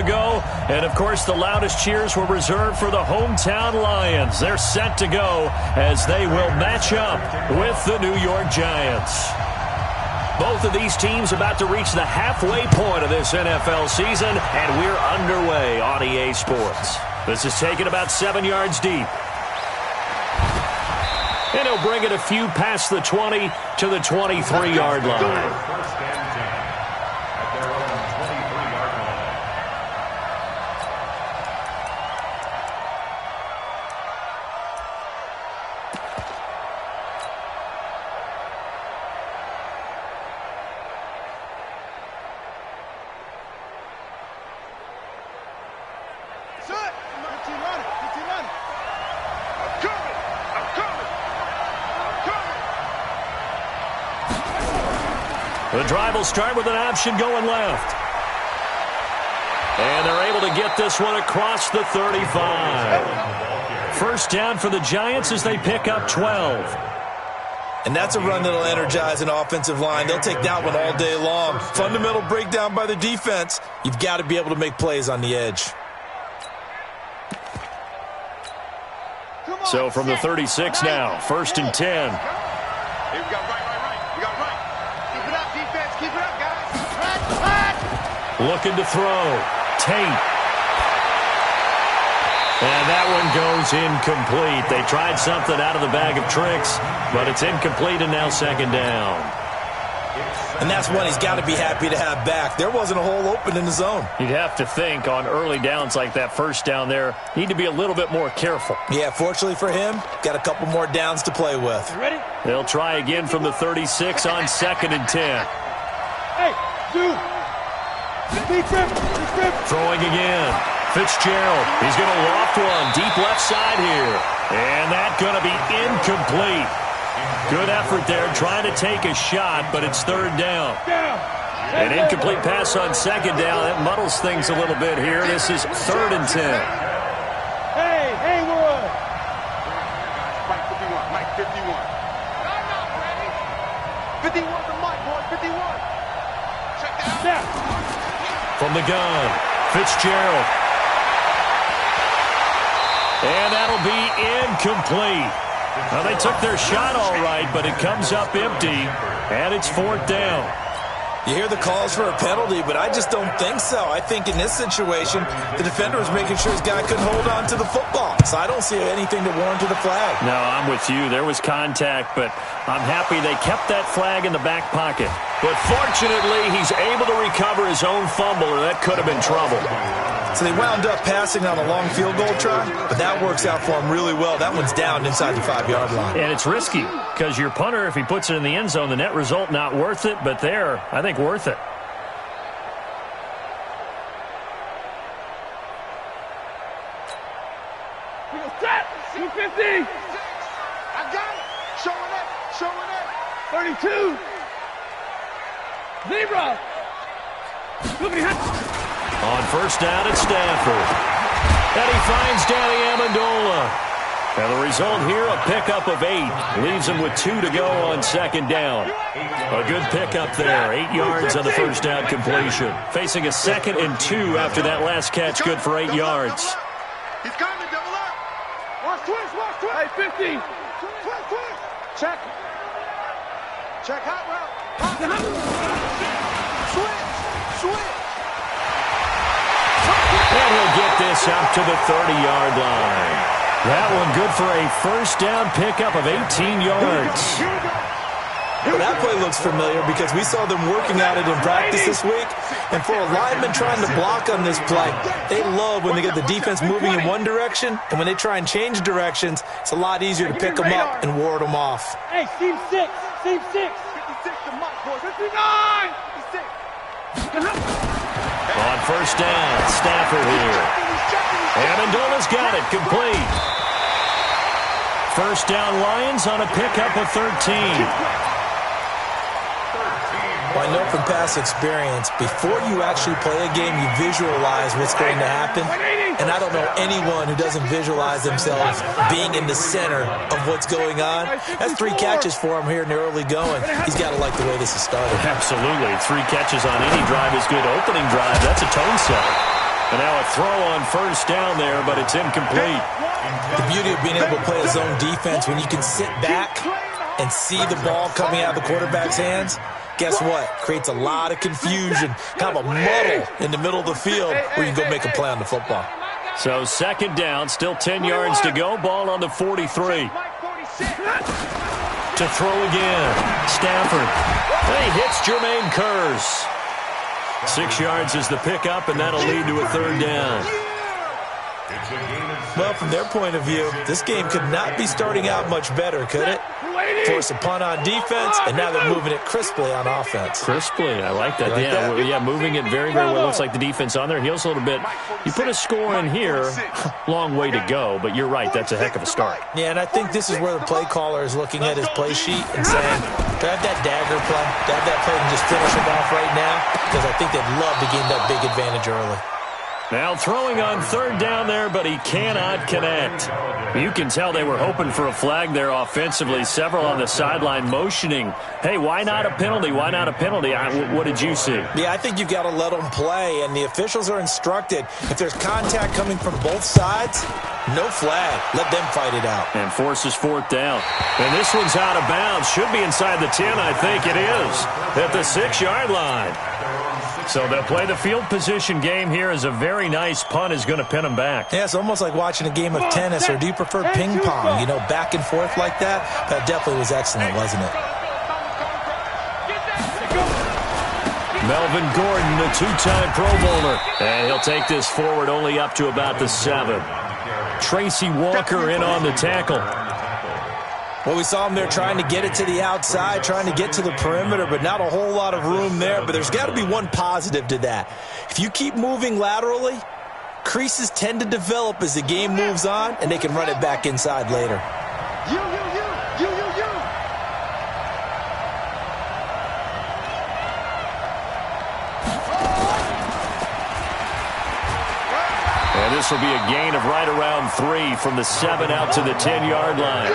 ago. And, of course, the loudest cheers were reserved for the hometown Lions. They're set to go as they will match up with the New York Giants. Both of these teams about to reach the halfway point of this NFL season, and we're underway on EA Sports. This is taken about 7 yards deep. And he'll bring it a few past the 20 to the 23-yard line. The drive will start with an option going left. And they're able to get this one across the 35. First down for the Giants as they pick up 12. And that's a run that'll energize an offensive line. They'll take that one all day long. Fundamental breakdown by the defense. You've got to be able to make plays on the edge. So from the 36 now, 1st and 10. Looking to throw. Tate. And that one goes incomplete. They tried something out of the bag of tricks, but it's incomplete and now 2nd down. And that's one he's got to be happy to have back. There wasn't a hole open in the zone. You'd have to think on early downs like that first down there, need to be a little bit more careful. Yeah, fortunately for him, got a couple more downs to play with. You ready? They'll try again from the 36 on 2nd and 10. Hey, dude. Throwing again. Fitzgerald. He's going to loft one deep left side here. And that's going to be incomplete. Good effort there trying to take a shot, but it's 3rd down. An incomplete pass on 2nd down. That muddles things a little bit here. This is 3rd and 10. Hey, Haywood. Mike 51. Mike 51. I'm not ready. 51 to Mike, boy. 51. Check that out. From the gun, Fitzgerald. And that'll be incomplete. Now, they took their shot all right, but it comes up empty, and it's 4th down. You hear the calls for a penalty, but I just don't think so. I think in this situation, the defender was making sure his guy couldn't hold on to the football. So I don't see anything to warrant the flag. No, I'm with you. There was contact, but I'm happy they kept that flag in the back pocket. But fortunately, he's able to recover his own fumble, or that could have been trouble. So they wound up passing on a long field goal try, but that works out for him really well. That one's down inside the 5-yard line. And it's risky because your punter, if he puts it in the end zone, the net result not worth it, but there, I think worth it. Set! 250! I got it! Showing it! Showing it! 32! Zebra! On 1st down, it's Stafford. And he finds Danny Amendola. And the result here, a pickup of 8. Leaves him with 2 to go on 2nd down. A good pickup there. 8 yards on the 1st down completion. Facing a 2nd and 2 after that last catch, good for 8 yards. He's coming, double up. Watch twist, watch twist. Hey, 50! Twist, twist. Check. Check hot route. Switch, switch. And he'll get this up to the 30-yard line. That one good for a 1st down pickup of 18 yards. Well, that play looks familiar because we saw them working at it in practice this week. And for a lineman trying to block on this play, they love when they get the defense moving in one direction. And when they try and change directions, it's a lot easier to pick them up and ward them off. Hey, Steve 6! Steve 6! 56 to Mike, boy. 59! 56. On 1st down, Stafford here. Amendola's got it, complete. 1st down Lions on a pickup of 13. Well, I know from past experience, before you actually play a game, you visualize what's going to happen. And I don't know anyone who doesn't visualize themselves being in the center of what's going on. That's 3 catches for him here in the early going. He's got to like the way this has started. Absolutely. 3 catches on any drive is good. Opening drive, that's a tone setter. And now a throw on first down there, but it's incomplete. The beauty of being able to play a zone defense when you can sit back and see the ball coming out of the quarterback's hands, guess what? Creates a lot of confusion, kind of a muddle in the middle of the field where you can go make a play on the football. So second down, still 10 yards to go. Ball on the 43. To throw again. Stafford. He hits Jermaine Kearse. 6 yards is the pickup, and that'll lead to a third down. Well, from their point of view, this game could not be starting out much better, could it? Force a punt on defense, and now they're moving it crisply on offense. Crisply, I like that. Yeah, moving it very, very well. Looks like the defense on their heels a little bit. You put a score in here, long way to go, but you're right, that's a heck of a start. Yeah, and I think this is where the play caller is looking at his play sheet and saying, do I have that dagger play? Do I have that play and just finish him off right now? Because I think they'd love to gain that big advantage early. Now throwing on third down there, but he cannot connect. You can tell they were hoping for a flag there offensively. Several on the sideline motioning, hey, why not a penalty? Why not a penalty? What did you see? Yeah, I think you've got to let them play, and the officials are instructed. If there's contact coming from both sides, no flag. Let them fight it out. And forces fourth down. And this one's out of bounds. Should be inside the 10, I think it is, at the 6-yard line. So they'll play the field position game here as a very nice punt is going to pin them back. Yeah, it's almost like watching a game of tennis, or do you prefer ping pong? You know, back and forth like that? That definitely was excellent, wasn't it? Melvin Gordon, the two-time Pro Bowler. And he'll take this forward only up to about the 7. Tracy Walker in on the tackle. Well, we saw him there trying to get it to the outside, trying to get to the perimeter, but not a whole lot of room there. But there's got to be one positive to that. If you keep moving laterally, creases tend to develop as the game moves on, and they can run it back inside later. And this will be a gain of right around 3 from the 7 out to the 10-yard line.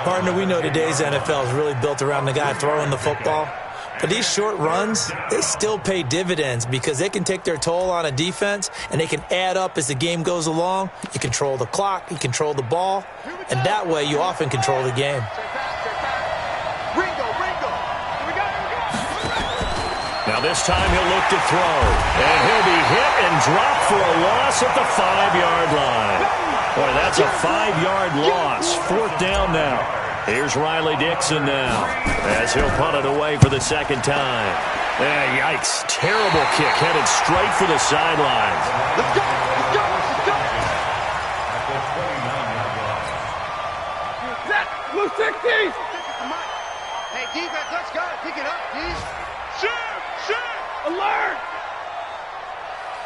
Partner, we know today's NFL is really built around the guy throwing the football. But these short runs, they still pay dividends because they can take their toll on a defense, and they can add up as the game goes along. You control the clock, you control the ball, and that way you often control the game. Now this time he'll look to throw, and he'll be hit and dropped for a loss at the 5-yard line. Boy, that's a 5-yard loss. Fourth down now. Here's Riley Dixon now as he'll punt it away for the second time. Yikes. Terrible kick headed straight for the sidelines. Let's go. Let's go. Let's go. Blue 60. Hey, defense, let's go. Pick it up, please. Shoot. Alert.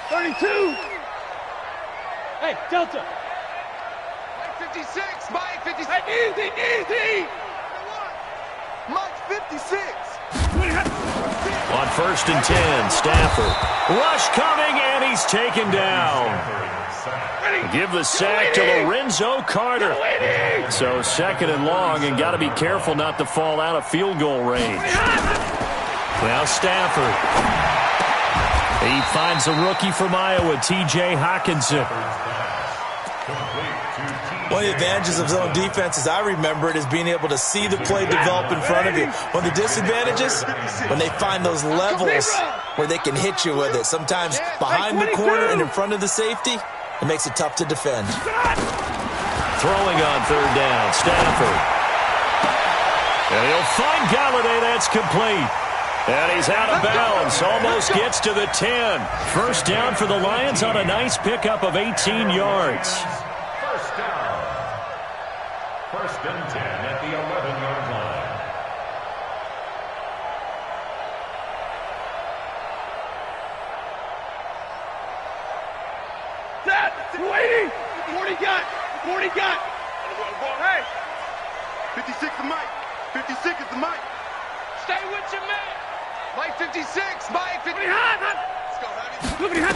32. Hey, Delta. 56, Mike 56. Hey, easy. Mike 56. On first and 10, Stafford. Rush coming, and he's taken down. Give the sack to Lorenzo Carter. So second and long, and got to be careful not to fall out of field goal range. Now Stafford. He finds a rookie from Iowa, T.J. Hockenson. One of the advantages of zone defense, as I remember it, is being able to see the play develop in front of you. One of the disadvantages, when they find those levels where they can hit you with it. Sometimes behind the corner and in front of the safety, it makes it tough to defend. Throwing on third down, Stafford. And he'll find Galladay. That's complete. And he's out of bounds. Almost gets to the 10. First down for the Lions on a nice pickup of 18 yards. First and 10 at the 11-yard line. Set. 280. 40 got. Hey. 56 is Mike. 56 is the Mike. Stay with your man. Mike 56. Mike 56. Let's go, honey. Look at him.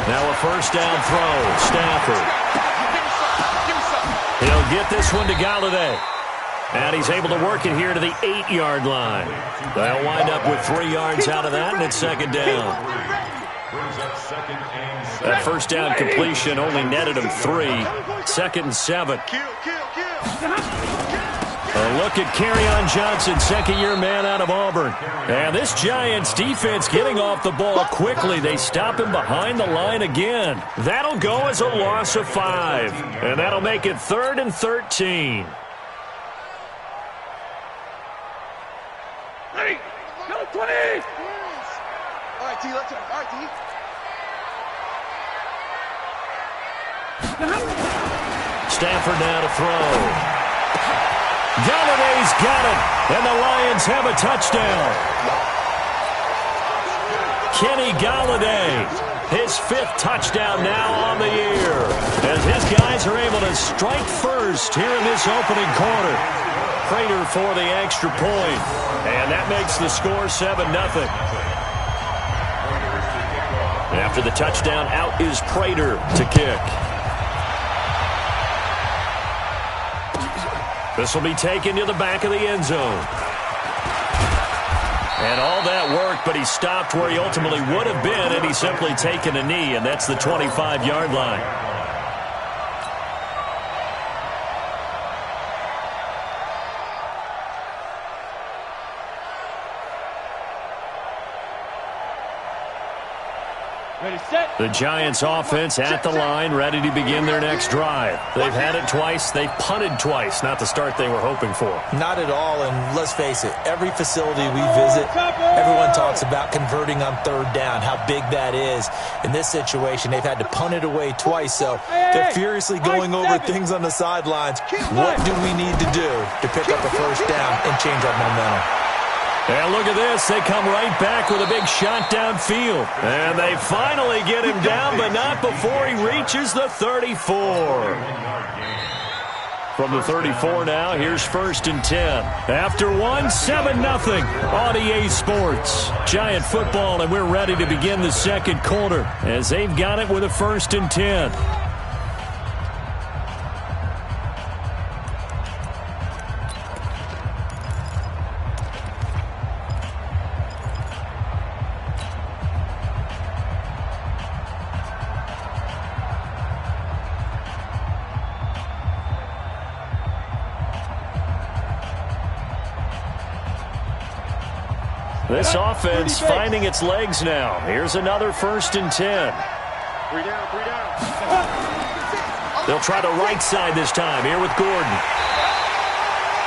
Now a first down throw. Stafford. He'll get this one to Galladay. And he's able to work it here to the 8-yard line. They'll wind up with 3 yards out of that, and it's second down. That first down completion only netted him 3. 2nd and 7. A look at Kerryon Johnson, second-year man out of Auburn. And this Giants defense getting off the ball quickly. They stop him behind the line again. That'll go as a loss of 5. And that'll make it 3rd and 13. Ready? Go 20! All right, T, let's go. All right, T. Stafford now to throw. Galladay's got it, and the Lions have a touchdown. Kenny Galladay, his 5th touchdown now on the year, as his guys are able to strike first here in this opening quarter. Prater for the extra point, and that makes the score 7-0. After the touchdown, out is Prater to kick. This will be taken to the back of the end zone. And all that work, but he stopped where he ultimately would have been, and he's simply taken a knee, and that's the 25-yard line. Ready, set. The Giants offense at the line, ready to begin their next drive. They've had it twice. They've punted twice. Not the start they were hoping for. Not at all, and let's face it, every facility we visit, everyone talks about converting on 3rd down, how big that is. In this situation, they've had to punt it away twice, so they're furiously going over things on the sidelines. What do we need to do to pick up a 1st down and change our momentum? And look at this. They come right back with a big shot downfield. And they finally get him down, but not before he reaches the 34. From the 34 now, here's 1st and 10. After one, 7-0 on EA Sports. Giant football, and we're ready to begin the second quarter as they've got it with a 1st and 10. This offense finding its legs now. Here's another 1st and 10. 3 down, 3 down. They'll try to right side this time here with Gordon.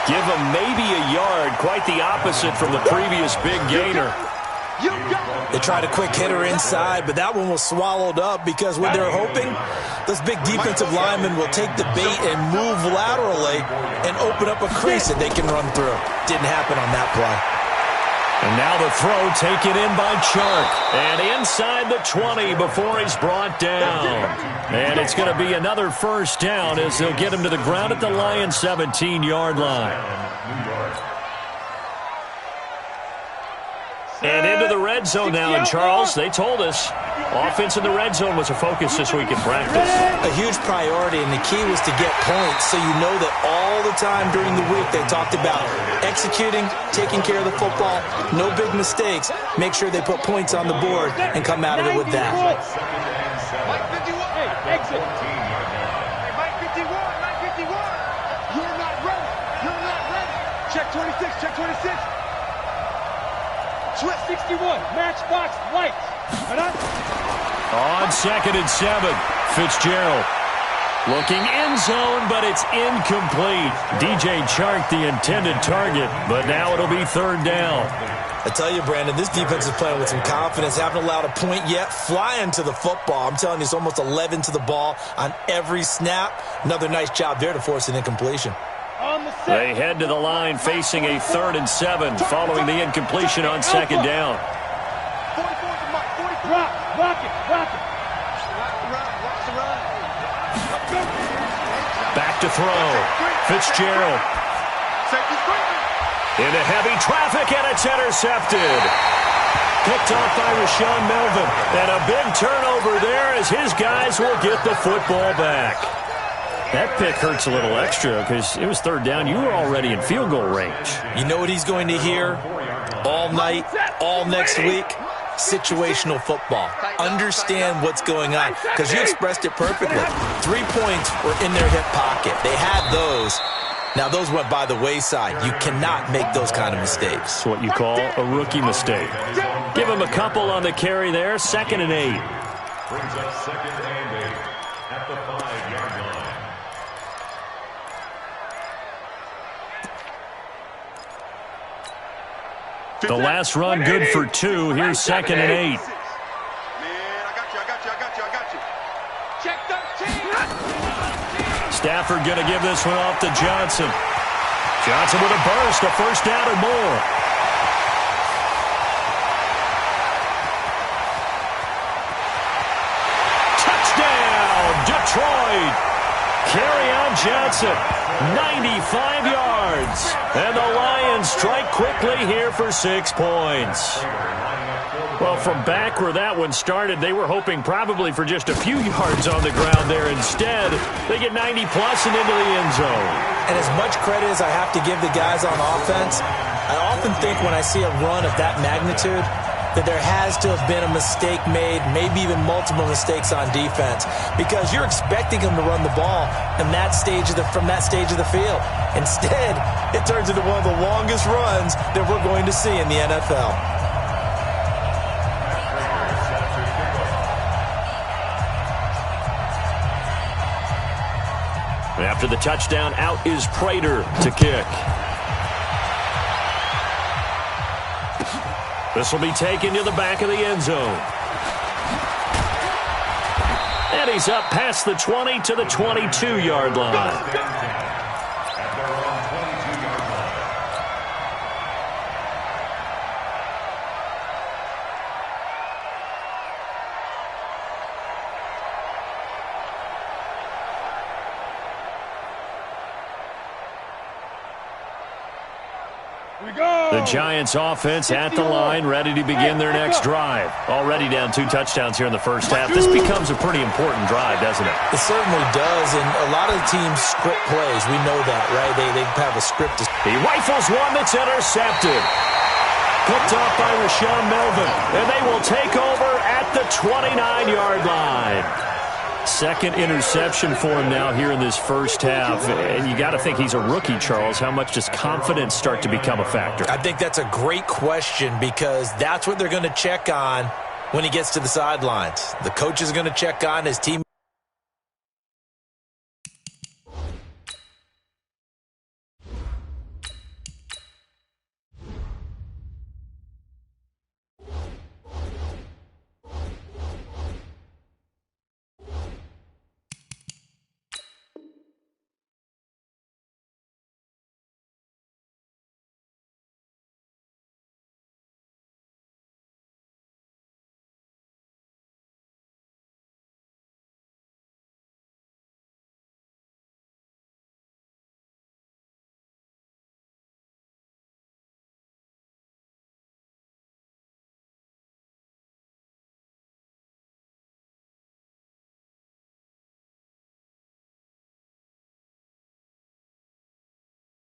Give him maybe a yard, quite the opposite from the previous big gainer. They tried a quick hitter inside, but that one was swallowed up because what they're hoping, those big defensive linemen will take the bait and move laterally and open up a crease that they can run through. Didn't happen on that play. And now the throw taken in by Chark. And inside the 20 before he's brought down. And it's going to be another 1st down as they'll get him to the ground at the Lions' 17-yard line. And into the red zone now. And Charles, they told us offense in the red zone was a focus this week in practice. A huge priority, and the key was to get points, so you know that all the time during the week they talked about executing, taking care of the football, no big mistakes, make sure they put points on the board and come out of it with that. Mike 51. Hey, exit. Hey, Mike 51. Mike 51. You're not ready. You're not ready. Check 26. Check 26. Switch 61. Matchbox lights. On 2nd and 7, Fitzgerald looking end zone, but it's incomplete. DJ Chark, the intended target, but now it'll be 3rd down. I tell you, Brandon, this defense is playing with some confidence. Haven't allowed a point yet. Flying to the football. I'm telling you, it's almost 11 to the ball on every snap. Another nice job there to force an incompletion. They head to the line facing a 3rd and 7 following the incompletion on 2nd down. Rock it. Back to throw. Fitzgerald. Into heavy traffic, and it's intercepted. Picked off by Rashaan Melvin. And a big turnover there as his guys will get the football back. That pick hurts a little extra because it was 3rd down. You were already in field goal range. You know what he's going to hear all night, all next week? situational football. Understand what's going on, because you expressed it perfectly. 3 points were in their hip pocket. They had those. Now, those went by the wayside. You cannot make those kind of mistakes. That's what you call a rookie mistake. Give him a couple on the carry there. 2nd and 8. Brings up 2nd and 8 at the 5-yard line. The last run good for 2. Here's 2nd and 8. Man, I got you. Check 13. Stafford going to give this one off to Johnson. Johnson with a burst, a first down and more. Touchdown, Detroit. Kerryon Johnson, 95 yards. And the Lions strike quickly here for 6 points. Well, from back where that one started, they were hoping probably for just a few yards on the ground there. Instead, they get 90-plus and into the end zone. And as much credit as I have to give the guys on offense, I often think when I see a run of that magnitude that there has to have been a mistake made, maybe even multiple mistakes on defense, because you're expecting them to run the ball from that stage of the field. Instead, it turns into one of the longest runs that we're going to see in the NFL. After the touchdown, out is Prater to kick. This will be taken to the back of the end zone. And he's up past the 20 to the 22-yard line. The Giants offense at the line, ready to begin their next drive. Already down 2 touchdowns here in the first half. This becomes a pretty important drive, doesn't it? It certainly does, and a lot of the teams script plays. We know that, right? They have a script. He rifles one that's intercepted. Picked off by Rashaan Melvin, and they will take over at the 29-yard line. 2nd interception for him now here in this first half. And you got to think he's a rookie, Charles. How much does confidence start to become a factor? I think that's a great question, because that's what they're going to check on when he gets to the sidelines. The coach is going to check on his team.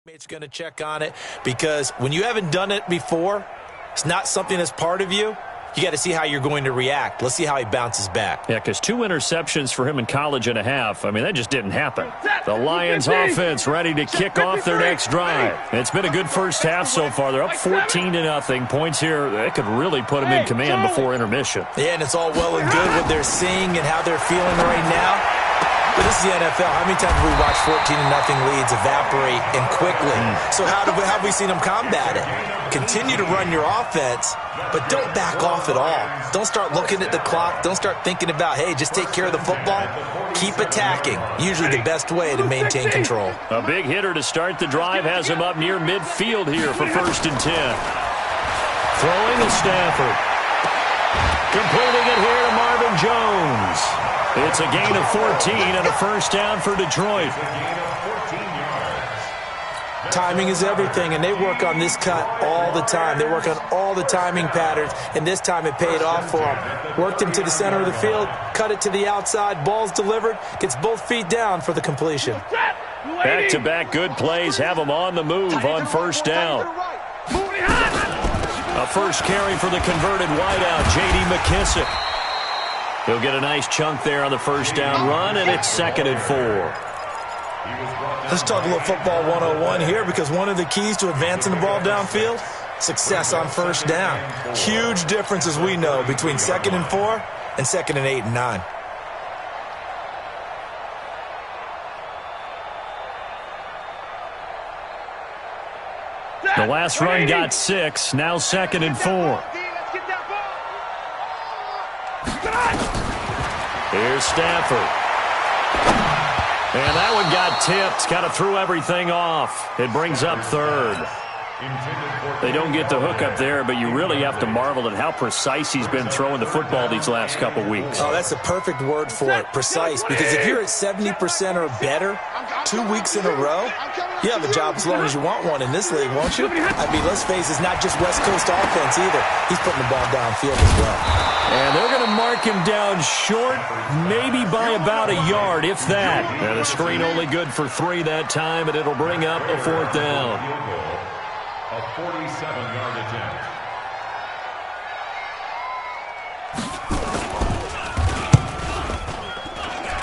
It's going to check on it, because when you haven't done it before, it's not something that's part of you. You got to see how you're going to react. Let's see how he bounces back. Yeah, because 2 interceptions for him in college and a half. I mean, that just didn't happen. The Lions offense ready to kick off their next drive. It's been a good first half so far. They're up 14-0. Points here, that could really put them in command before intermission. Yeah, and it's all well and good what they're seeing and how they're feeling right now. But this is the NFL. How many times have we watched 14-0 leads evaporate and quickly? So how have we seen them combat it? Continue to run your offense, but don't back off at all. Don't start looking at the clock. Don't start thinking about, hey, just take care of the football. Keep attacking. Usually the best way to maintain control. A big hitter to start the drive has him up near midfield here for 1st and 10. Throwing to Stafford. Completing it here to Marvin Jones. It's a gain of 14 and a first down for Detroit. Timing is everything, and they work on this cut all the time. They work on all the timing patterns, and this time it paid off for them. Worked him to the center of the field, cut it to the outside, ball's delivered, gets both feet down for the completion. Back-to-back good plays have them on the move on first down. A first carry for the converted wideout, J.D. McKissick. He'll get a nice chunk there on the first down run, and it's 2nd and 4. Let's talk a little football 101 here, because one of the keys to advancing the ball downfield, success on first down. Huge difference, as we know, between 2nd and 4 and 2nd and 8 and 9. The last run got 6, now 2nd and 4. Here's Stafford. And that one got tipped, kind of threw everything off. It brings up 3rd. They don't get the hook up there, but you really have to marvel at how precise he's been throwing the football these last couple weeks. Oh, that's the perfect word for it, precise. Because if you're at 70% or better 2 weeks in a row, you have a job as long as you want one in this league, won't you? I mean, let's face it, it's not just West Coast offense either. He's putting the ball downfield as well. And they're going to mark him down short, maybe by about a yard, if that. And a screen only good for 3 that time, and it'll bring up a 4th down. A 47-yard attempt.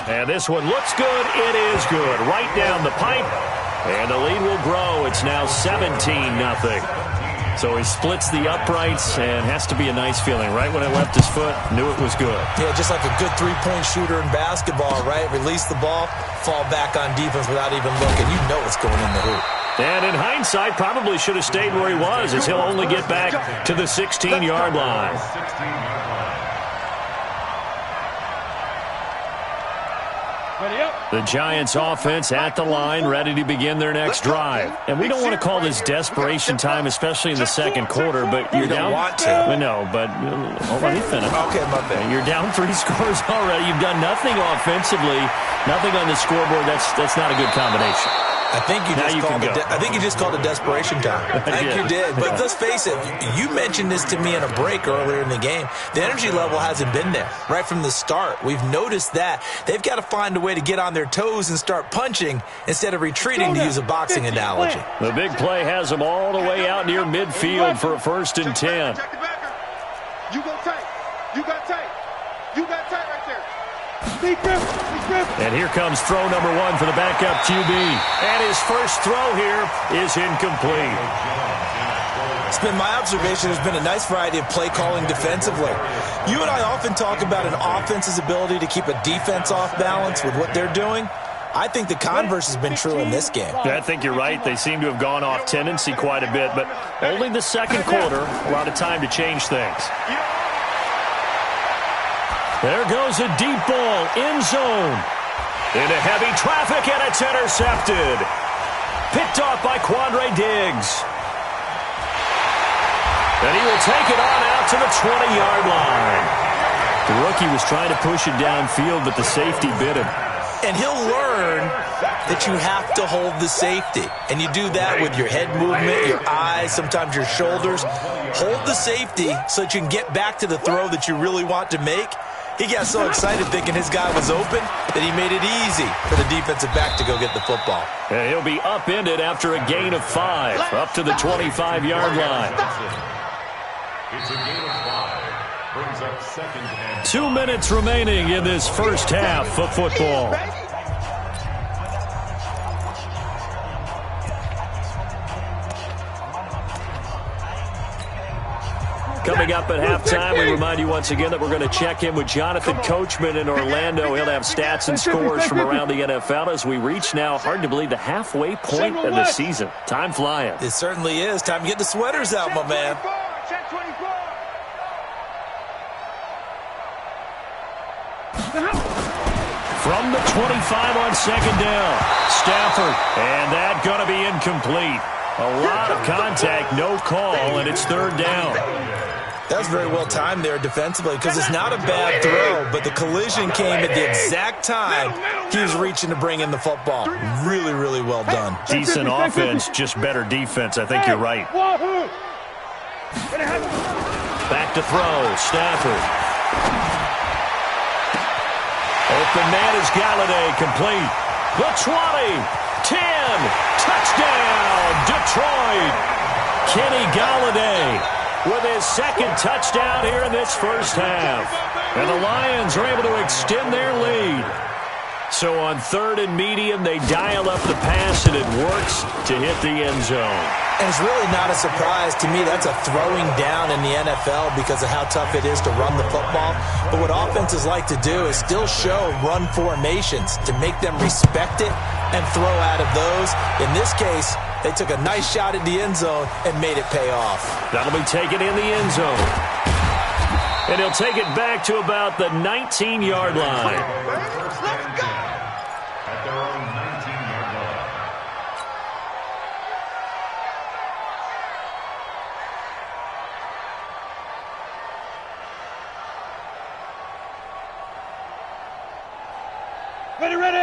And this one looks good. It is good. Right down the pipe. And the lead will grow. It's now 17-0. So he splits the uprights, and has to be a nice feeling. Right when it left his foot, knew it was good. Yeah, just like a good three-point shooter in basketball, right? Release the ball, fall back on defense without even looking. You know it's going in the hoop. And in hindsight, probably should have stayed where he was, as he'll only get back to the 16-yard line. 16-yard line. The Giants offense at the line, ready to begin their next drive. And we don't want to call this desperation time, especially in the second quarter, but you're down. Want to. No, but hold on, let me finish. Okay, my bad. You're down 3 scores already. You've done nothing offensively, nothing on the scoreboard. That's not a good combination. I think you just called it desperation time. I think you did. But let's face it, you mentioned this to me in a break earlier in the game. The energy level hasn't been there right from the start. We've noticed that. They've got to find a way to get on their toes and start punching instead of retreating, to use a boxing analogy. The big play has them all the way out near midfield for a 1st and 10. You go tight. You got tight. You got tight right there. And here comes throw number 1 for the backup QB. And his first throw here is incomplete. It's been my observation there's been a nice variety of play calling defensively. You and I often talk about an offense's ability to keep a defense off balance with what they're doing. I think the converse has been true in this game. I think you're right. They seem to have gone off tendency quite a bit, but only the second quarter, a lot of time to change things. There goes a deep ball, end zone. Into heavy traffic, and it's intercepted. Picked off by Quandre Diggs. And he will take it on out to the 20-yard line. The rookie was trying to push it downfield, but the safety bit him. And he'll learn that you have to hold the safety. And you do that with your head movement, your eyes, sometimes your shoulders. Hold the safety so that you can get back to the throw that you really want to make. He got so excited thinking his guy was open that he made it easy for the defensive back to go get the football. And he'll be upended after a gain of 5, up to the 25-yard line. It's a gain of 5. Brings up 2nd and 2 minutes remaining in this first half of football. Coming up at halftime, we remind you once again that we're going to check in with Jonathan Coachman in Orlando. He'll have stats and scores from around the NFL as we reach now, hard to believe, the halfway point of the season. Time flying. It certainly is. Time to get the sweaters out, my man. Check 24. From the 25 on 2nd down, Stafford, and that going to be incomplete. A lot of contact, no call, and it's 3rd down. That was very well timed there defensively, because it's not a bad throw, but the collision came at the exact time he was reaching to bring in the football. Really, really well done. Decent offense, just better defense. I think you're right. Back to throw, Stafford. Open man is Galladay, complete. The 20, 10, touchdown, Detroit. Kenny Galladay with his second touchdown here in this first half. And the Lions are able to extend their lead. So on 3rd and medium, they dial up the pass, and it works to hit the end zone. And it's really not a surprise to me. That's a throwing down in the NFL because of how tough it is to run the football. But what offenses like to do is still show run formations to make them respect it and throw out of those. In this case, they took a nice shot at the end zone and made it pay off. That'll be taken in the end zone. And he'll take it back to about the 19-yard line. Let's go! At their own 19-yard line.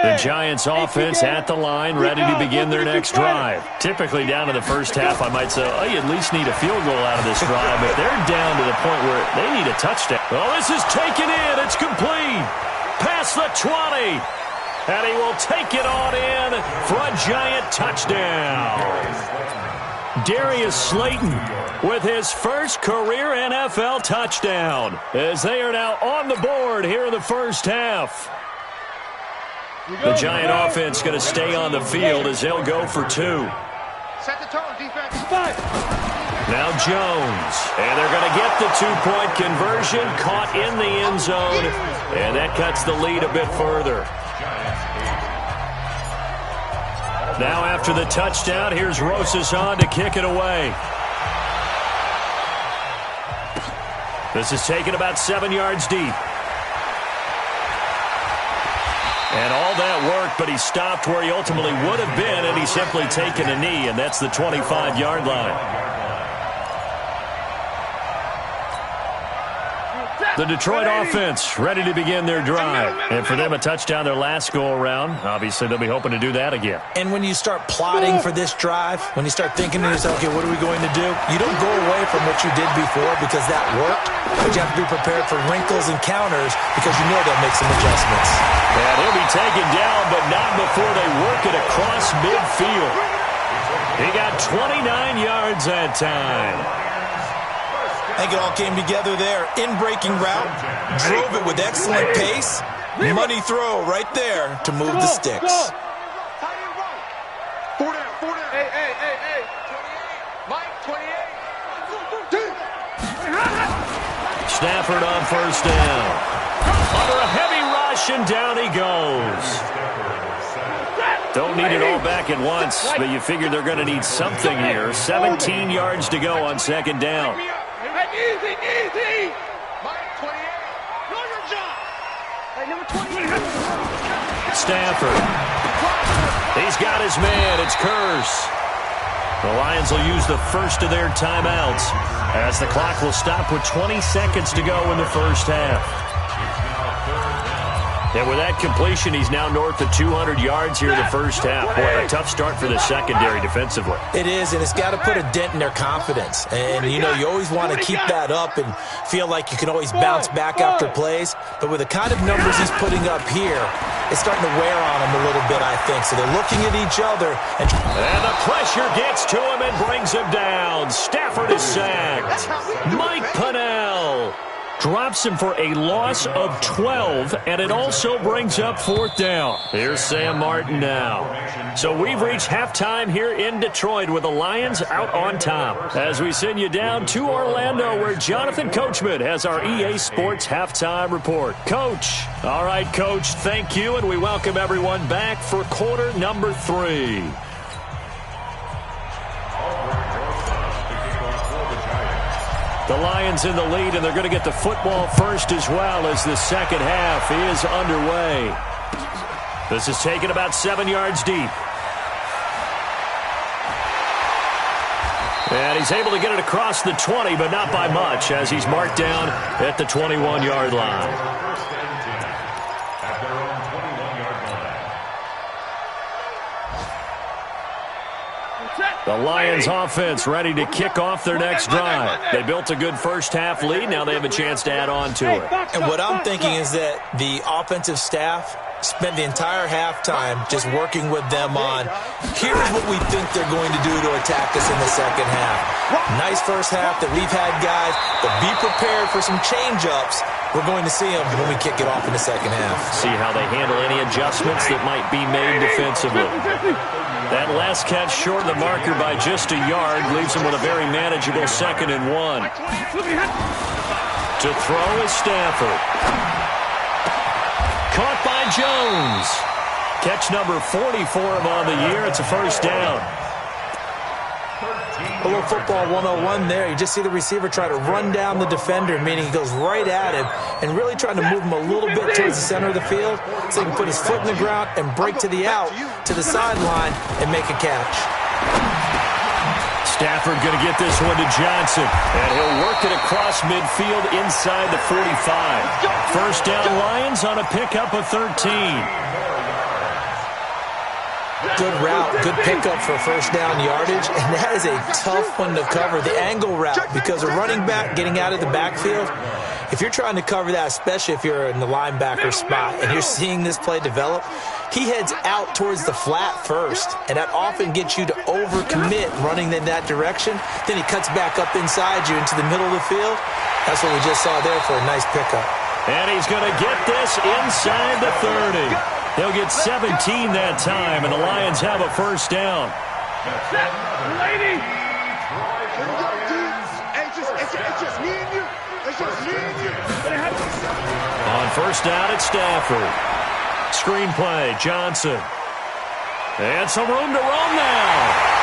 The Giants offense at the line, ready to begin their next drive. Typically down to the first half, I might say, oh, you at least need a field goal out of this drive, but they're down to the point where they need a touchdown. Oh, this is taken in. It's complete. Past the 20. And he will take it on in for a Giant touchdown. Darius Slayton with his first career NFL touchdown, as they are now on the board here in the first half. The Giant offense going to stay on the field as they'll go for 2. Set the tone, defense. Now Jones. And they're going to get the 2-point conversion, caught in the end zone. And that cuts the lead a bit further. Now after the touchdown, here's Rosas on to kick it away. This is taken about 7 yards deep. And all that worked, but he stopped where he ultimately would have been, and he's simply taken a knee, and that's the 25-yard line. The Detroit offense ready to begin their drive. And for them, a touchdown their last go-around. Obviously, they'll be hoping to do that again. And when you start plotting for this drive, when you start thinking to yourself, okay, what are we going to do? You don't go away from what you did before because that worked, but you have to be prepared for wrinkles and counters because you know they'll make some adjustments. And he'll be taken down, but not before they work it across midfield. He got 29 yards that time. I think it all came together there. In-breaking route, drove it with excellent pace. Money throw right there to move the sticks. 4 down, 4 down. Hey. 28. Mike, 28. Stafford on first down. Under a heavy rush, and down he goes. Don't need it all back at once, but you figure they're going to need something here. 17 yards to go on second down. Easy. Mike, 28. Know your job. Hey, number 28. Stafford. He's got his man. It's Curse. The Lions will use the first of their timeouts as the clock will stop with 20 seconds to go in the first half. And with that completion, he's now north of 200 yards here in the first half. Boy, a tough start for the secondary defensively. It is, and it's got to put a dent in their confidence. And, you know, you always want to keep that up and feel like you can always bounce back after plays. But with the kind of numbers he's putting up here, it's starting to wear on him a little bit, I think. So they're looking at each other. And the pressure gets to him and brings him down. Stafford is sacked. Mike Pennell drops him for a loss of 12, and it also brings up fourth down. Here's Sam Martin now. So we've reached halftime here in Detroit with the Lions out on top. As we send you down to Orlando, where Jonathan Coachman has our EA Sports halftime report. Coach. All right, Coach, thank you, and we welcome everyone back for quarter number 3. The Lions in the lead, and they're going to get the football first as well as the second half is underway. This is taken about 7 yards deep. And he's able to get it across the 20, but not by much, as he's marked down at the 21-yard line. The Lions offense ready to kick off their next drive. They built a good first half lead. Now they have a chance to add on to it. And what I'm thinking is that the offensive staff spent the entire halftime just working with them on, here's what we think they're going to do to attack us in the second half. Nice first half that we've had, guys, but be prepared for some change-ups. We're going to see them when we kick it off in the second half. See how they handle any adjustments that might be made defensively. That last catch short of the marker by just a yard leaves them with a very manageable 2nd and 1. To throw is Stafford. Caught by Jones. Catch number 40 for him on the year. It's a first down. A little football 101 there. You just see the receiver try to run down the defender, meaning he goes right at him and really trying to move him a little bit towards the center of the field so he can put his foot in the ground and break to the out, to the sideline, and make a catch. Stafford going to get this one to Johnson, and he'll work it across midfield inside the 45. First down Lions on a pickup of 13. Good route, good pickup for first down yardage, and that is a tough one to cover, the angle route, because a running back getting out of the backfield, if you're trying to cover that, especially if you're in the linebacker spot and you're seeing this play develop, he heads out towards the flat first, and that often gets you to overcommit running in that direction. Then he cuts back up inside you into the middle of the field. That's what we just saw there for a nice pickup. And he's going to get this inside the 30. They'll get 17 that time, and the Lions have a first down. Lady! On first down, it's Stafford. Screenplay, Johnson. And some room to roam now.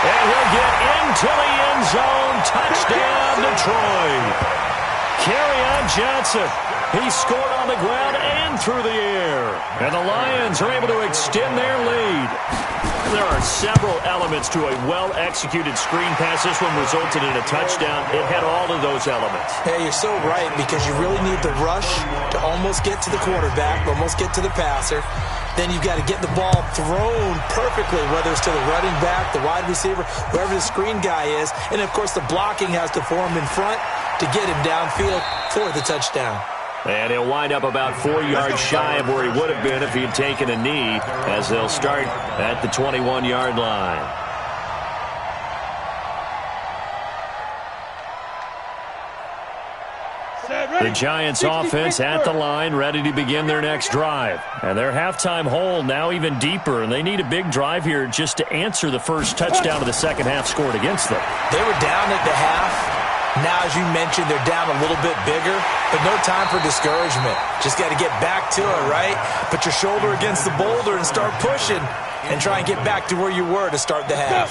And he'll get into the end zone. Touchdown, Detroit. Kerryon Johnson. He scored on the ground and through the air. And the Lions are able to extend their lead. There are several elements to a well-executed screen pass. This one resulted in a touchdown. It had all of those elements. Hey, you're so right, because you really need the rush to almost get to the quarterback, almost get to the passer. Then you've got to get the ball thrown perfectly, whether it's to the running back, the wide receiver, whoever the screen guy is. And, of course, the blocking has to form in front to get him downfield for the touchdown. And he'll wind up about 4 yards shy of where he would have been if he had taken a knee, as they'll start at the 21-yard line. The Giants offense at the line, ready to begin their next drive. And their halftime hole now even deeper, and they need a big drive here just to answer the first touchdown of the second half scored against them. They were down at the half. Now, as you mentioned, they're down a little bit bigger, but no time for discouragement. Just got to get back to it, right? Put your shoulder against the boulder and start pushing and try and get back to where you were to start the half.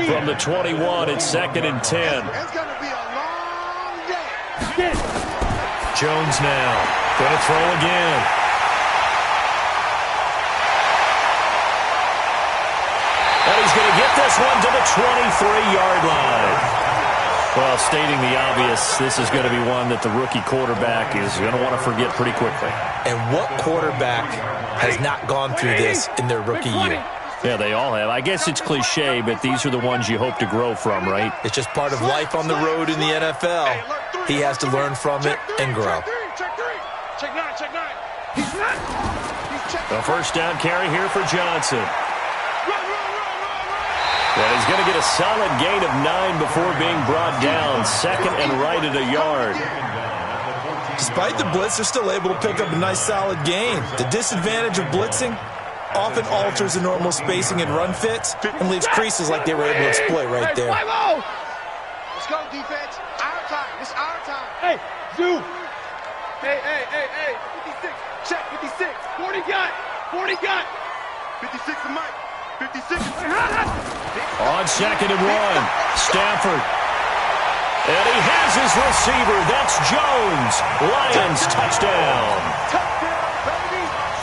From the 21, it's 2nd and 10. It's going to be a long day. Jones now. Going to throw again. And he's going to get this one to the 23-yard line. Well, stating the obvious, this is going to be one that the rookie quarterback is going to want to forget pretty quickly. And what quarterback has not gone through this in their rookie year? Yeah, they all have. I guess it's cliche, but these are the ones you hope to grow from, right? It's just part of life on the road in the NFL. He has to learn from it and grow. Check nine. He's not. A first down carry here for Johnson. And he's going to get a solid gain of 9 before being brought down. 2nd and right at a yard. Despite the blitz, they're still able to pick up a nice solid gain. The disadvantage of blitzing often alters the normal spacing and run fits and leaves creases like they were able to exploit right there. Let's go, defense. Our time. It's our time. Hey, Zoo. Hey. 56. Check 56. 40 got. 56 to Mike. 56. On 2nd and 1, Stafford. And he has his receiver. That's Jones. Lions touchdown.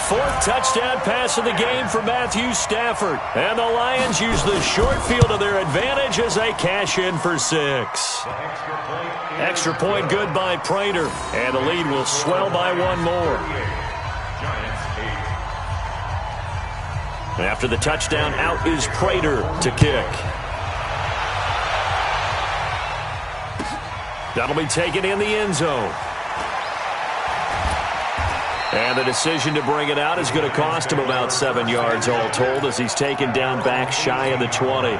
Fourth touchdown pass of the game for Matthew Stafford. And the Lions use the short field to their advantage as they cash in for 6. Extra point good by Prater. And the lead will swell by 1 more. After the touchdown, out is Prater to kick. That'll be taken in the end zone. And the decision to bring it out is going to cost him about 7 yards all told as he's taken down back shy of the 20.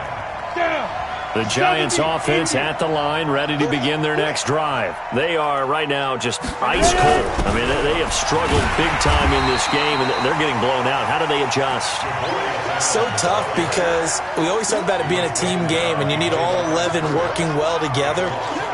The Giants offense at the line, ready to begin their next drive. They are right now just ice cold. I mean, they have struggled big time in this game, and they're getting blown out. How do they adjust? So tough because we always talk about it being a team game, and you need all 11 working well together.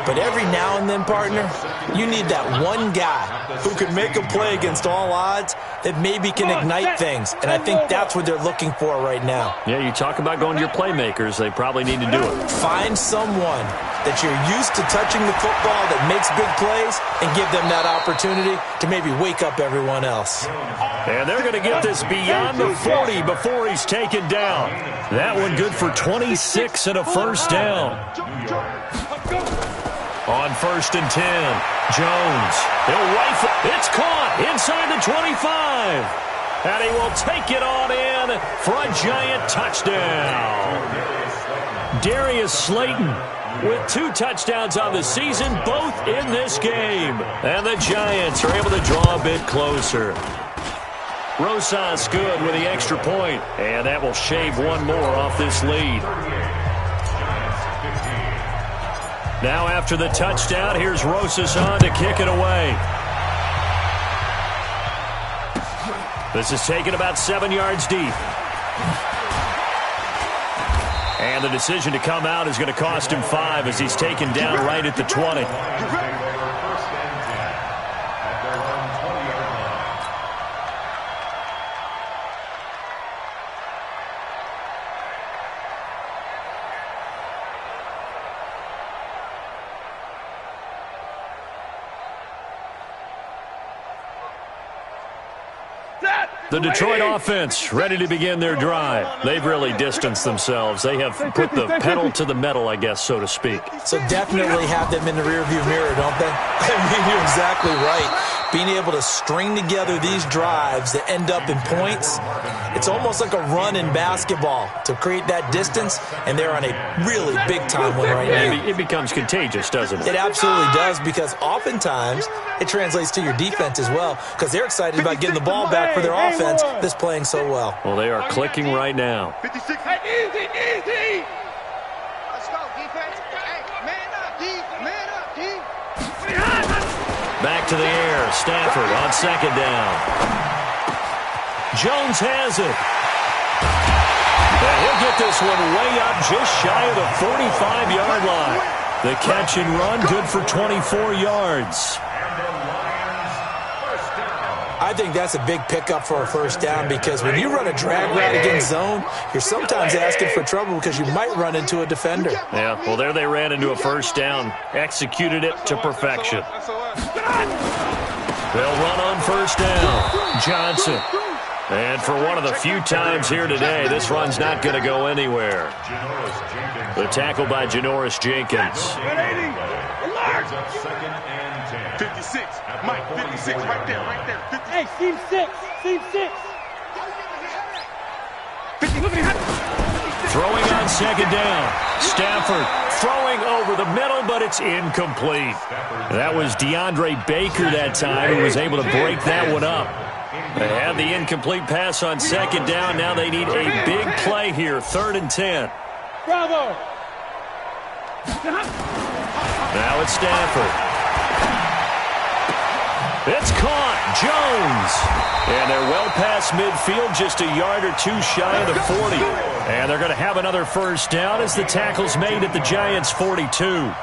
But every now and then, partner, you need that one guy who can make a play against all odds that maybe can ignite things. And I think that's what they're looking for right now. Yeah, you talk about going to your playmakers. They probably need to do it. Find someone that you're used to touching the football that makes big plays and give them that opportunity to maybe wake up everyone else. And they're going to get this beyond the 40 before he's taken down. That one good for 26 and a first down. On 1st and 10, Jones. He'll rifle. It's caught inside the 25. And he will take it on in for a Giant touchdown. Darius Slayton with 2 touchdowns on the season, both in this game. And the Giants are able to draw a bit closer. Rosas good with the extra point, and that will shave one more off this lead. Now after the touchdown, here's Rosas on to kick it away. This is taken about 7 yards deep. And the decision to come out is going to cost him 5 as he's taken down right at the 20. The Detroit offense ready to begin their drive. They've really distanced themselves. They have put the pedal to the metal, I guess, so to speak. So definitely have them in the rearview mirror, don't they? I mean, you're exactly right. Being able to string together these drives that end up in points, it's almost like a run in basketball to create that distance, and they're on a really big-time one right now. It becomes contagious, doesn't it? It absolutely does, because oftentimes it translates to your defense as well, because they're excited about getting the ball back for their offense that's playing so well. Well, they are clicking right now. 56. Easy, easy. Let's go, defense. Hey, man up, D. Man up, D. Back to the air. Stafford on 2nd down. Jones has it. And he'll get this one way up just shy of the 45-yard line. The catch and run good for 24 yards. I think that's a big pickup for a first down, because when you run a drag route against zone, you're sometimes asking for trouble because you might run into a defender. Yeah, well, there they ran into a first down. Executed it to perfection. They'll run on 1st down. Johnson. And for one of the few times here today, this run's not going to go anywhere. The tackle by Janoris Jenkins. 56. Mike, 56. Right there, right there. 56. Hey, seam 6. Seam 6. 50, look at him. Throwing on 2nd down. Stafford throwing over the middle, but it's incomplete. That was DeAndre Baker that time who was able to break that one up. They had the incomplete pass on 2nd down. Now they need a big play here. 3rd and 10. Bravo. Now it's Stafford. It's caught. Jones. And they're well past midfield, just a yard or 2 shy of the 40. And they're going to have another first down as the tackle's made at the Giants' 42.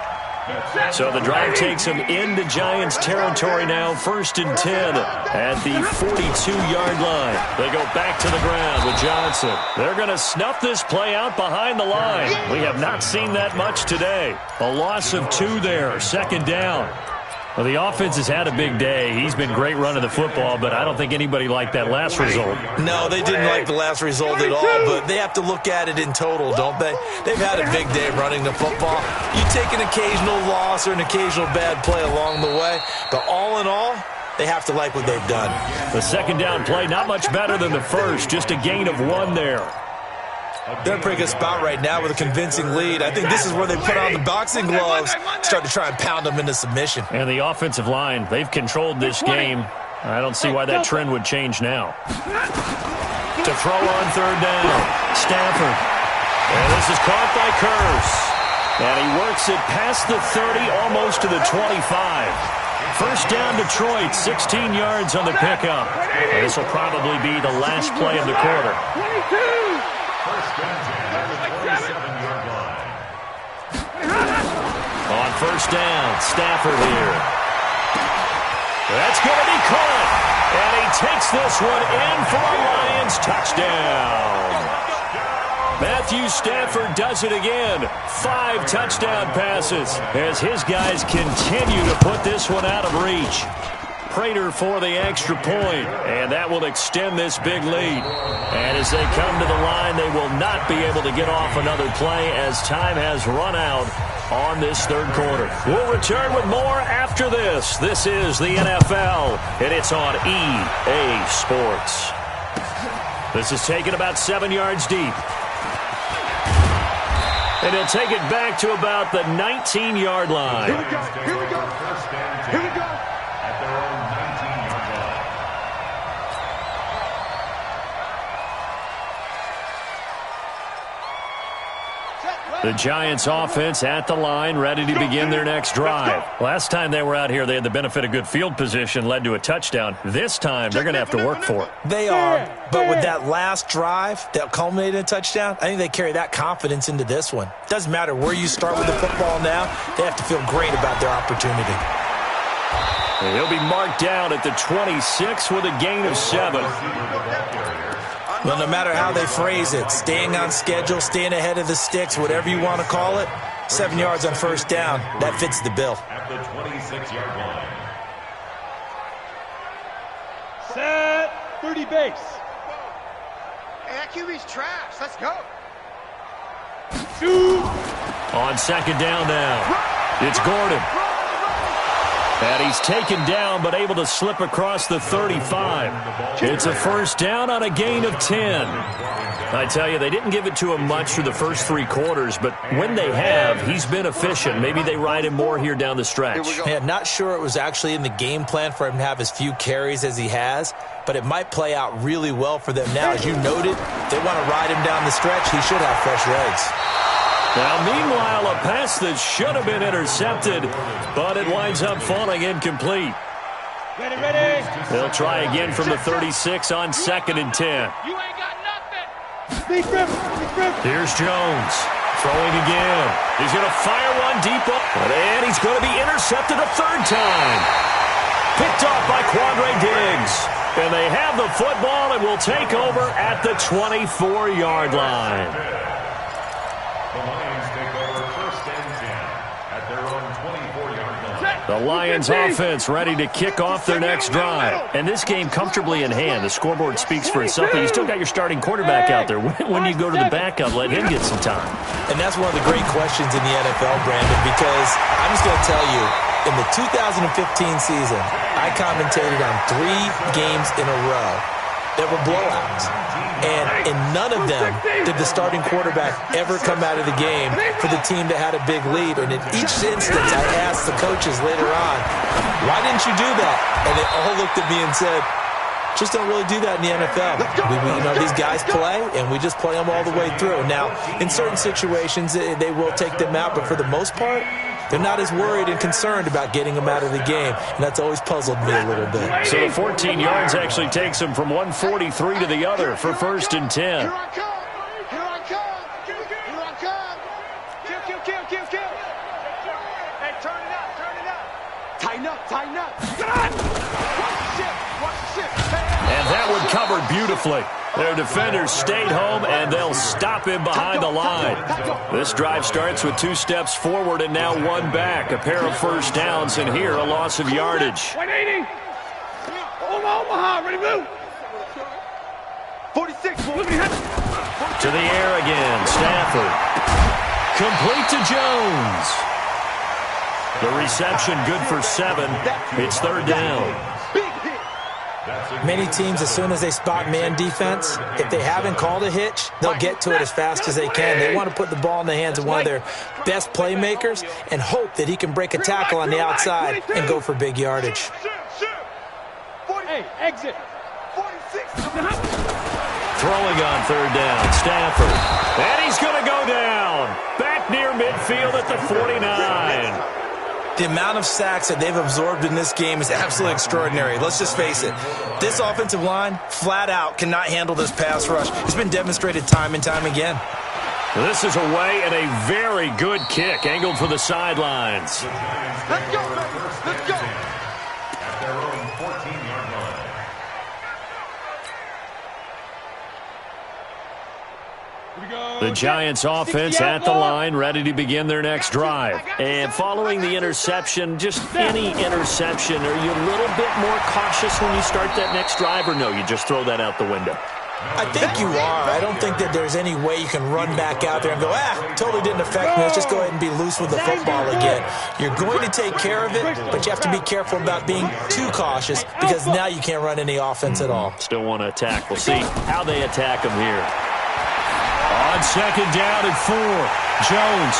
So the drive takes them into Giants territory now, 1st and 10 at the 42-yard line. They go back to the ground with Johnson. They're going to snuff this play out behind the line. We have not seen that much today. A loss of 2 there, 2nd down. Well, the offense has had a big day. He's been great running the football, but I don't think anybody liked that last result. No, they didn't like the last result at all, but they have to look at it in total, don't they? They've had a big day running the football. You take an occasional loss or an occasional bad play along the way, but all in all, they have to like what they've done. The 2nd down play, not much better than the first, just a gain of 1 there. They're in a pretty good spot right now with a convincing lead. I think this is where they put on the boxing gloves, start to try and pound them into submission. And the offensive line, they've controlled this game I don't see why that trend would change now. To throw on third down, Stafford. And this is caught by Kearse. And he works it past the 30, almost to the 25. First down, Detroit, 16 yards on the pickup. And this will probably be the last play of the quarter. 22! First and 10 at the 27-yard line. On first down, Stafford here. That's going to be caught. And he takes this one in for a Lions touchdown. Matthew Stafford does it again. 5 touchdown passes as his guys continue to put this one out of reach. Prater for the extra point, and that will extend this big lead. And as they come to the line, they will not be able to get off another play as time has run out on this third quarter. We'll return with more after this. This is the NFL, and it's on EA Sports. This is taken about 7 yards deep. And he'll take it back to about the 19-yard line. Here we go. Here we go. First and 10 Here we go. at their own 19-yard line. The Giants offense at the line, ready to begin their next drive. Last time they were out here, they had the benefit of good field position, led to a touchdown. This time, they're going to have to work for it. They are, but with that last drive that culminated in a touchdown, I think they carry that confidence into this one. Doesn't matter where you start with the football now, they have to feel great about their opportunity. And he'll be marked down at the 26 with a gain of 7. Well, no matter how they phrase it, staying on schedule, staying ahead of the sticks, whatever you want to call it, 7 yards on first down, that fits the bill. At the 26-yard line. Set. 30 base. Hey, that QB's trash. Let's go. Shoot. On second down now, it's Gordon. And he's taken down but able to slip across the 35. It's a first down on a gain of 10. I tell you, they didn't give it to him much through the first 3 quarters, but when they have, he's been efficient. Maybe they ride him more here down the stretch. Yeah, not sure it was actually in the game plan for him to have as few carries as he has, but it might play out really well for them now. As you noted, they want to ride him down the stretch. He should have fresh legs. Now, meanwhile, a pass that should have been intercepted, but it winds up falling incomplete. Ready, ready. They'll try again from the 36 on second and 10. You ain't got nothing. Big rip. Big rip. Here's Jones, throwing again. He's going to fire one deep up, and he's going to be intercepted a third time. Picked off by Quandre Diggs. And they have the football and will take over at the 24-yard line. The Lions take over first and 10 at their own 24-yard line. The Lions offense ready to kick off their next drive. And this game comfortably in hand. The scoreboard speaks for itself, but you still got your starting quarterback out there. When you go to the backup, let him get some time. And that's one of the great questions in the NFL, Brandon, because I'm just going to tell you, in the 2015 season, I commentated on 3 games in a row that were blowouts. And in none of them did the starting quarterback ever come out of the game for the team that had a big lead. And in each instance, I asked the coaches later on, why didn't you do that? And they all looked at me and said, just don't really do that in the NFL. These guys play, and we just play them all the way through. Now, in certain situations, they will take them out, but for the most part, they're not as worried and concerned about getting them out of the game, and that's always puzzled me a little bit. So the 14 yards actually takes them from 143 to the other for first and 10. Here I come. Here I come. Here I come. Kill, kill, kill, kill, kill. Hey, turn it up, turn it up. Tighten up, tighten up. Watch the ship, watch the ship. And that one covered beautifully. Their defenders stayed home, and they'll stop him behind the line. This drive starts with 2 steps forward and now 1 back. A pair of first downs, and here a loss of yardage. 180. Omaha, ready to move. 46. To the air again, Stafford. Complete to Jones. The reception good for 7. It's third down. Big hit. Many teams, as soon as they spot man defense, if they haven't called a hitch, they'll get to it as fast as they can. They want to put the ball in the hands of one of their best playmakers and hope that he can break a tackle on the outside and go for big yardage. Hey, exit. 46. Throwing on third down, Stafford. And he's going to go down. Back near midfield at the 49. The amount of sacks that they've absorbed in this game is absolutely extraordinary. Let's just face it. This offensive line, flat out, cannot handle this pass rush. It's been demonstrated time and time again. This is away and a very good kick, angled for the sidelines. Let's go, baby. Let's go. At their own 14-yard line. The Giants offense at the line, ready to begin their next drive. And following the interception, just any interception, are you a little bit more cautious when you start that next drive, or no, you just throw that out the window? I think you are. I don't think that there's any way you can run back out there and go, totally didn't affect me. Let's just go ahead and be loose with the football again. You're going to take care of it, but you have to be careful about being too cautious because now you can't run any offense at all. Still want to attack. We'll see how they attack them here. On second down and 4, Jones.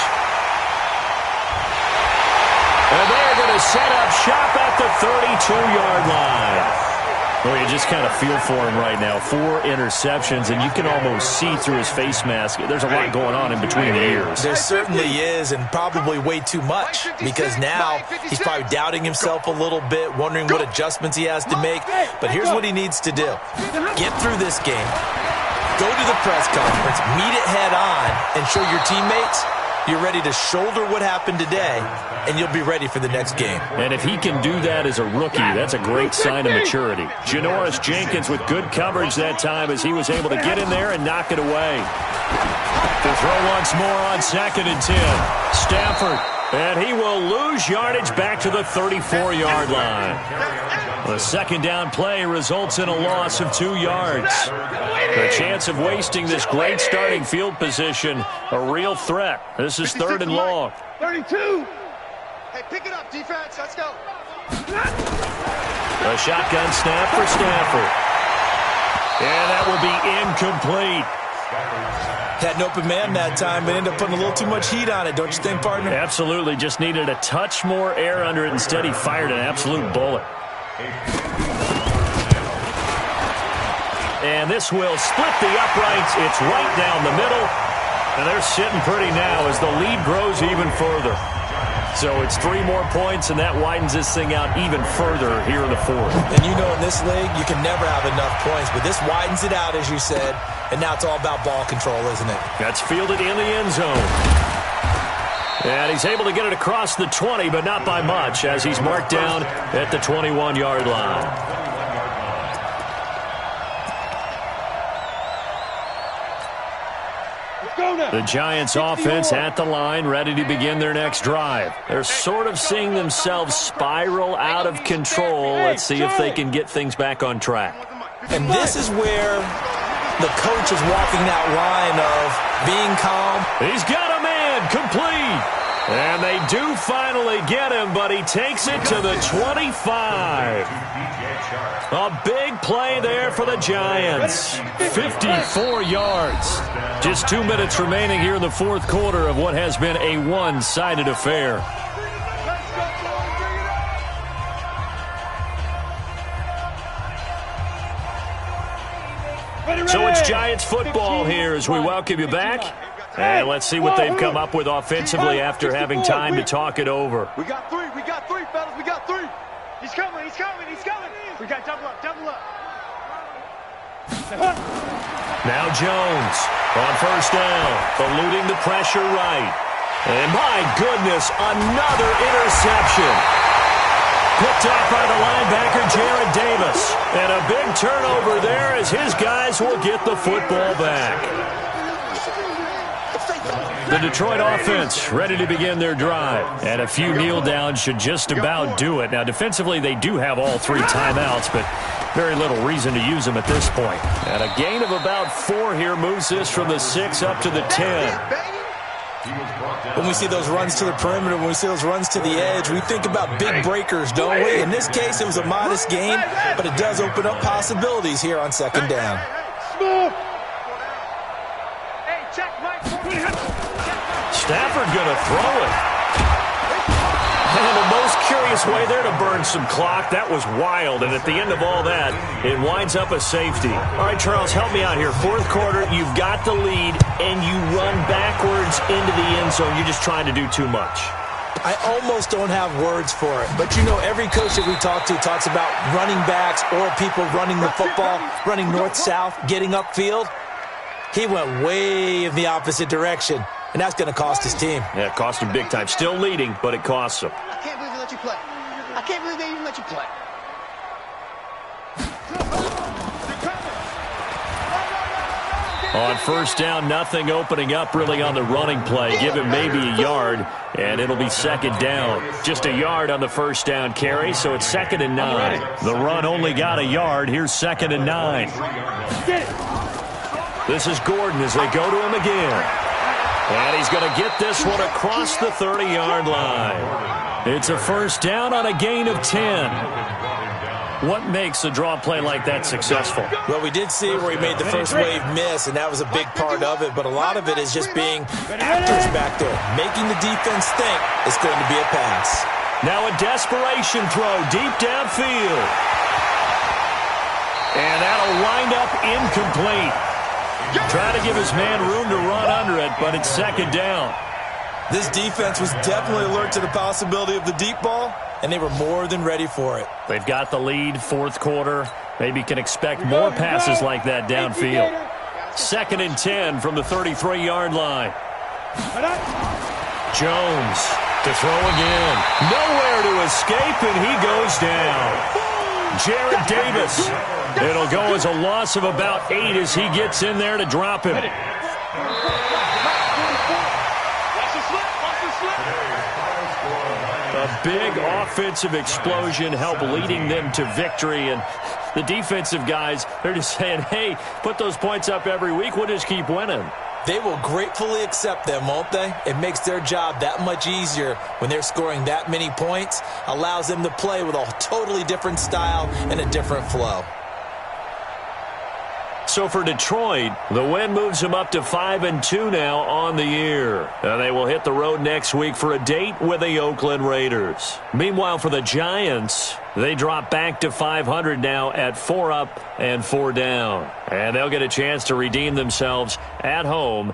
And they're going to set up shop at the 32-yard line. Well, you just kind of feel for him right now. 4 interceptions, and you can almost see through his face mask. There's a lot going on in between the ears. There certainly is, and probably way too much, because now he's probably doubting himself a little bit, wondering what adjustments he has to make. But here's what he needs to do. Get through this game. Go to the press conference, meet it head on, and show your teammates you're ready to shoulder what happened today, and you'll be ready for the next game. And if he can do that as a rookie, that's a great sign of maturity. Janoris Jenkins with good coverage that time as he was able to get in there and knock it away. To throw once more on second and 10. Stafford, and he will lose yardage back to the 34-yard line. The second down play results in a loss of 2 yards. The chance of wasting this great starting field position, a real threat. This is 3rd and long. 32. Hey, pick it up, defense. Let's go. A shotgun snap for Stafford. And that will be incomplete. Had an open man that time, but ended up putting a little too much heat on it, don't you think, partner? Absolutely. Just needed a touch more air under it. Instead, he fired an absolute bullet. And this will split the uprights. It's right down the middle. And they're sitting pretty now as the lead grows even further. So it's 3 more points, and that widens this thing out even further here in the 4th. And you know in this league, you can never have enough points, but this widens it out, as you said, and now it's all about ball control, isn't it? That's fielded in the end zone. And he's able to get it across the 20, but not by much, as he's marked down at the 21-yard line. The Giants offense at the line, ready to begin their next drive. They're sort of seeing themselves spiral out of control. Let's see if they can get things back on track. And this is where the coach is walking that line of being calm. He's got a man, complete. And they do finally get him, but he takes it to the 25. A big play there for the Giants. 54 yards. Just 2 minutes remaining here in the 4th quarter of what has been a one-sided affair. So it's Giants football here as we welcome you back. And let's see what they've come up with offensively after having time to talk it over. We got 3, fellas, we got 3. He's coming. We got double up. Now Jones on first down, eluding the pressure right. And my goodness, another interception. Picked off by the linebacker, Jared Davis. And a big turnover there as his guys will get the football back. The Detroit offense ready to begin their drive. And a few kneel downs should just about do it. Now, defensively, they do have all 3 timeouts, but very little reason to use them at this point. And a gain of about 4 here moves this from the 6 up to the 10. When we see those runs to the perimeter, when we see those runs to the edge, we think about big breakers, don't we? In this case, it was a modest gain, but it does open up possibilities here on second down. Stafford going to throw it. And the most curious way there to burn some clock. That was wild. And at the end of all that, it winds up a safety. All right, Charles, help me out here. Fourth quarter, you've got the lead, and you run backwards into the end zone. You're just trying to do too much. I almost don't have words for it. But, you know, every coach that we talk to talks about running backs or people running the football, running north-south, getting upfield. He went way in the opposite direction, and that's going to cost his team. Yeah, it cost him big time. Still leading, but it costs him. I can't believe they let you play. I can't believe they even let you play. On first down, nothing opening up really on the running play. Give him maybe a yard, and it'll be second down. Just a yard on the first down carry, so it's 2nd and 9. The run only got a yard. Here's 2nd and 9. This is Gordon as they go to him again. And he's going to get this one across the 30-yard line. It's a first down on a gain of 10. What makes a draw play like that successful? Well, we did see where he made the first wave miss, and that was a big part of it. But a lot of it is just being actors back there, making the defense think it's going to be a pass. Now a desperation throw deep downfield. And that'll wind up incomplete. Trying to give his man room to run under it, but it's 2nd down. This defense was definitely alert to the possibility of the deep ball, and they were more than ready for it. They've got the lead, fourth quarter. Maybe can expect more passes like that downfield. 2nd and 10 from the 33-yard line. Jones to throw again. Nowhere to escape, and he goes down. Jarrad Davis. It'll go as a loss of about 8 as he gets in there to drop him. A big offensive explosion helped leading them to victory, and the defensive guys, they're just saying, hey, put those points up every week, we'll just keep winning. They will gratefully accept them, won't they? It makes their job that much easier when they're scoring that many points, allows them to play with a totally different style and a different flow. So for Detroit, the win moves them up to 5-2 now on the year. They will hit the road next week for a date with the Oakland Raiders. Meanwhile, for the Giants, they drop back to 500 now at 4 up and 4 down. And they'll get a chance to redeem themselves at home